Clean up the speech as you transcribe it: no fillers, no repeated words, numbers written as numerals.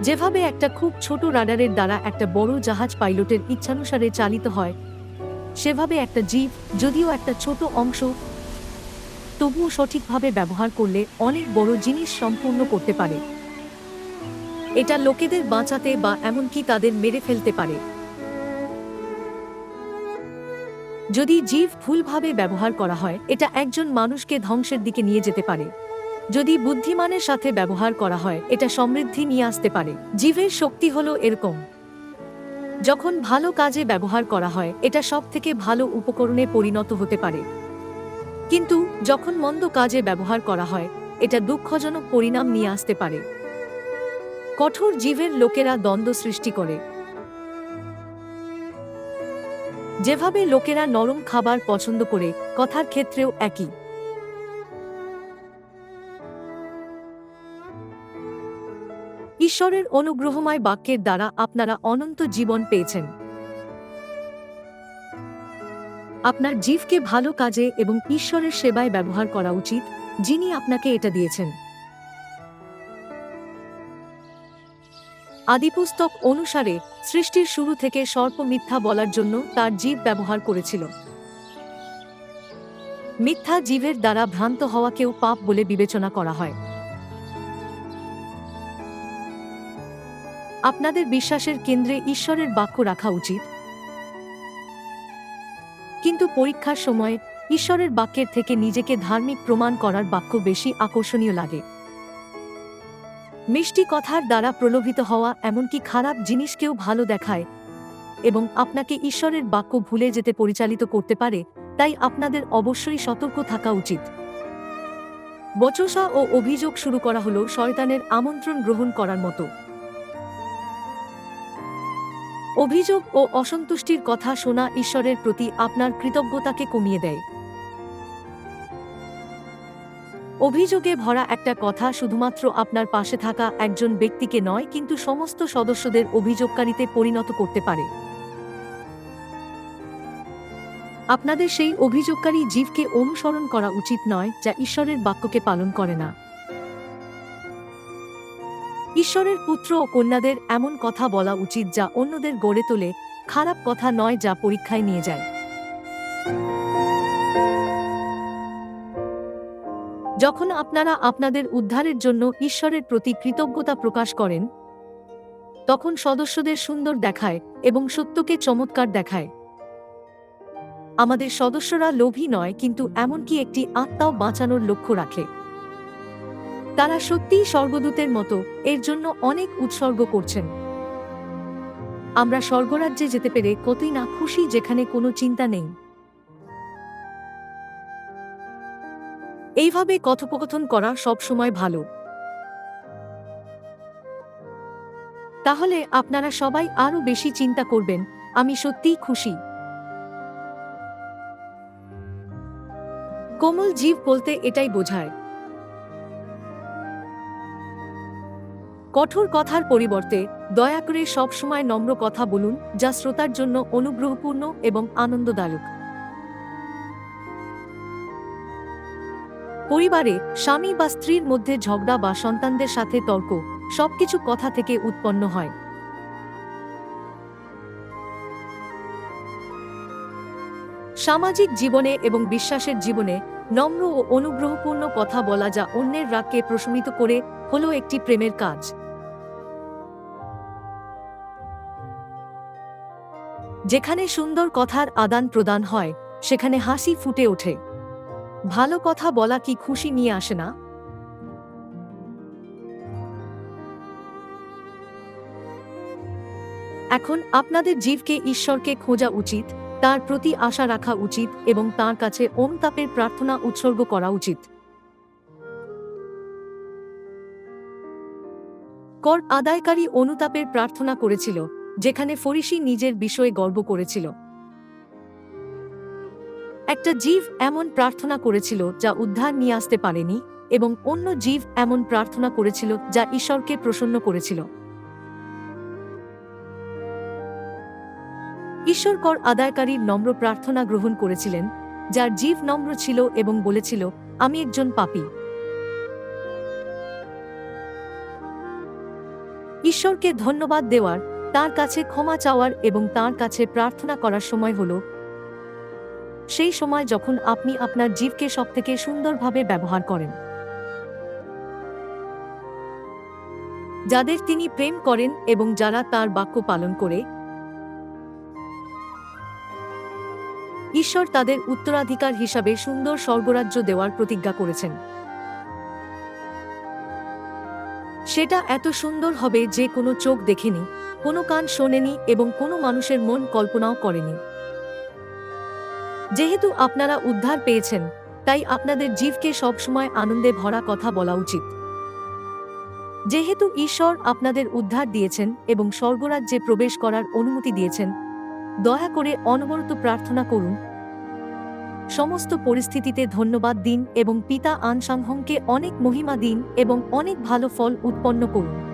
যেভাবে একটা খুব ছোট রাডারের দ্বারা একটা বড় জাহাজ পাইলটের ইচ্ছানুসারে চালিত হয়, সেভাবে একটা জীব, যদিও একটা ছোট অংশ, তবুও সঠিকভাবে ব্যবহার করলে অনেক বড় জিনিস সম্পূর্ণ করতে পারে। এটা লোকেদের বাঁচাতে বা এমনকি তাদের মেরে ফেলতে পারে। যদি জীব ভুলভাবে ব্যবহার করা হয়, এটা একজন মানুষকে ধ্বংসের দিকে নিয়ে যেতে পারে। যদি বুদ্ধিমানের সাথে ব্যবহার করা হয়, এটা সমৃদ্ধি নিয়ে আসতে পারে। জীবের শক্তি হলো এরকম, যখন ভালো কাজে ব্যবহার করা হয়, এটা সবথেকে ভালো উপকরণে পরিণত হতে পারে। কিন্তু যখন মন্দ কাজে ব্যবহার করা হয়, এটা দুঃখজনক পরিণাম নিয়ে আসতে পারে। কঠোর জীবের লোকেরা দ্বন্দ্ব সৃষ্টি করে। যেভাবে লোকেরা নরম খাবার পছন্দ করে, কথার ক্ষেত্রেও একই। ঈশ্বরের অনুগ্রহময় বাক্যের দ্বারা আপনারা অনন্ত জীবন পেয়েছেন। আপনার জীবকে ভালো কাজে এবং ঈশ্বরের সেবায় ব্যবহার করা উচিত, যিনি আপনাকে এটা দিয়েছেন। আদিপুস্তক অনুসারে সৃষ্টির শুরু থেকে সর্প মিথ্যা বলার জন্য তার জীব ব্যবহার করেছিল। মিথ্যা জীবের দ্বারা ভ্রান্ত হওয়াকেও পাপ বলে বিবেচনা করা হয়। আপনাদের বিশ্বাসের কেন্দ্রে ঈশ্বরের বাক্য রাখা উচিত, কিন্তু পরীক্ষার সময় ঈশ্বরের বাক্যের থেকে নিজেকে ধার্মিক প্রমাণ করার বাক্য বেশি আকর্ষণীয় লাগে। মিষ্টি কথার দ্বারা প্রলোভিত হওয়া এমনকি খারাপ জিনিসকেও ভালো দেখায় এবং আপনাকে ঈশ্বরের বাক্য ভুলে যেতে পরিচালিত করতে পারে। তাই আপনাদের অবশ্যই সতর্ক থাকা উচিত। বচসা ও অভিযোগ শুরু করা হলো শয়তানের আমন্ত্রণ গ্রহণ করার মতো। অভিযোগ ও অসন্তুষ্টির কথা শোনা ঈশ্বরের প্রতি আপনার কৃতজ্ঞতাকে কমিয়ে দেয়। অভিযোগে ভরা একটা কথা শুধুমাত্র আপনার পাশে থাকা একজন ব্যক্তিকে নয়, কিন্তু সমস্ত সদস্যদের অভিযোগকারীতে পরিণত করতে পারে। আপনাদের সেই অভিযোগকারী জীবকে অনুসরণ করা উচিত নয়, যা ঈশ্বরের বাক্যকে পালন করে না। ঈশ্বরের পুত্র ও কন্যাদের এমন কথা বলা উচিত যা অন্যদের গড়ে তোলে, খারাপ কথা নয় যা পরীক্ষায় নিয়ে যায়। যখন আপনারা আপনাদের উদ্ধারের জন্য ঈশ্বরের প্রতি কৃতজ্ঞতা প্রকাশ করেন, তখন সদস্যদের সুন্দর দেখায় এবং সত্যকে চমৎকার দেখায়। আমাদের সদস্যরা লোভী নয়, কিন্তু এমনকি একটি আত্মাও বাঁচানোর লক্ষ্য রাখে। তারা সত্যিই স্বর্গদূতের মতো, এর জন্য অনেক উৎসর্গ করছেন। আমরা স্বর্গরাজ্যে যেতে পেরে কতই না খুশি, যেখানে কোনো চিন্তা নেই। এইভাবে কথোপকথন করা সবসময় ভালো। তাহলে আপনারা সবাই আরো বেশি চিন্তা করবেন, আমি সত্যিই খুশি। কোমল জীব বলতে এটাই বোঝায়। কঠোর কথার পরিবর্তে দয়া করে সবসময় নম্র কথা বলুন, যা শ্রোতার জন্য অনুগ্রহপূর্ণ এবং আনন্দদায়ক। পরিবারে স্বামী বা স্ত্রীর মধ্যে ঝগড়া বা সন্তানদের সাথে তর্ক, সবকিছু কথা থেকে উৎপন্ন হয়। সামাজিক জীবনে এবং বিশ্বাসের জীবনে নম্র ও অনুগ্রহপূর্ণ কথা বলা, যা অন্যের রাগকে প্রশমিত করে, হলো একটি প্রেমের কাজ। যেখানে সুন্দর কথার আদান প্রদান হয়, সেখানে হাসি ফুটে ওঠে। ভালো কথা বলা কি খুশি নিয়ে আসে না? এখন আপনাদের জীবকে ঈশ্বরকে খোঁজা উচিত, তার প্রতি আশা রাখা উচিত এবং তার কাছে অনুতাপের প্রার্থনা উৎসর্গ করা উচিত। কর আদায়কারী অনুতাপের প্রার্থনা করেছিল, যেখানে ফরিসি নিজের বিষয়ে গর্ব করেছিল। একটা জীব এমন প্রার্থনা করেছিল যা উদ্ধার নিয়ে আসতে পারেনি, এবং অন্য জীব এমন প্রার্থনা করেছিল যা ঈশ্বরকে প্রসন্ন করেছিল। ঈশ্বর কর আদায়কারীর নম্র প্রার্থনা গ্রহণ করেছিলেন, যার জীব নম্র ছিল এবং বলেছিল, আমি একজন পাপী। ঈশ্বরকে ধন্যবাদ দেওয়ার, তার কাছে ক্ষমা চাওয়ার এবং তার কাছে প্রার্থনা করার সময় হলো সেই সময় যখন আপনি আপনার জীবকে সবথেকে সুন্দরভাবে ব্যবহার করেন। যাদের তিনি প্রেম করেন এবং যারা তার বাক্য পালন করে, ঈশ্বর তাদের উত্তরাধিকার হিসাবে সুন্দর স্বর্গরাজ্য দেওয়ার প্রতিজ্ঞা করেছেন। সেটা এত সুন্দর হবে যে কোনো চোখ দেখেনি, কোনো কান শোনেনি এবং কোনো মানুষের মন কল্পনাও করেনি। যেহেতু আপনারা উদ্ধার পেয়েছেন, তাই আপনাদের জীবকে সবসময় আনন্দে ভরা কথা বলা উচিত। যেহেতু ঈশ্বর আপনাদের উদ্ধার দিয়েছেন এবং স্বর্গরাজ্যে প্রবেশ করার অনুমতি দিয়েছেন, দয়া করে অনবরত প্রার্থনা করুন, সমস্ত পরিস্থিতিতে ধন্যবাদ দিন এবং পিতা আনসাংহংকে অনেক মহিমা দিন এবং অনেক ভালো ফল উৎপন্ন করুন।